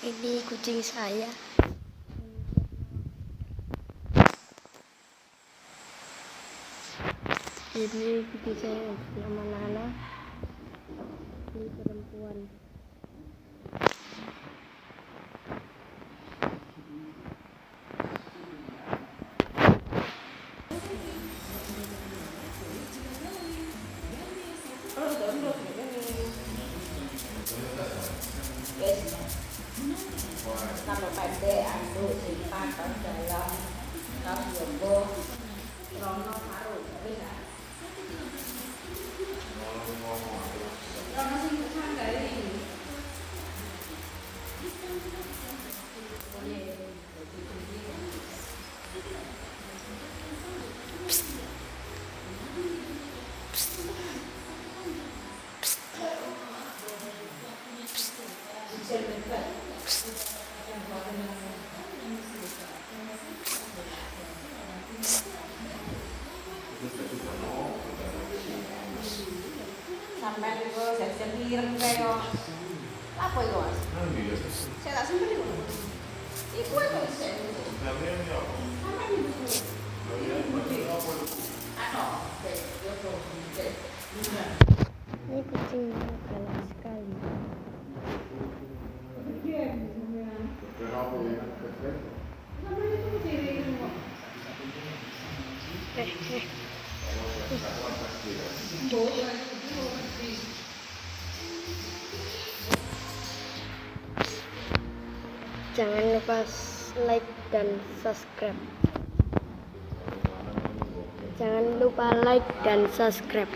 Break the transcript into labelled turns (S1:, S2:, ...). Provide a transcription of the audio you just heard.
S1: Ini kucing saya. Ini kucing saya nama Nana. Ini perempuan.
S2: Kalau pendek, anu simpan kan dalam, kalau jumbo, rono haru, bisa. Rono sing sanggah ini. Sampai itu saya mireng kayak apa itu mas? Saya tak sempet itu. Iku itu saya. Sampai itu.
S1: Ini kucing galak sekali. Jangan lupa like dan subscribe. Jangan lupa like dan subscribe.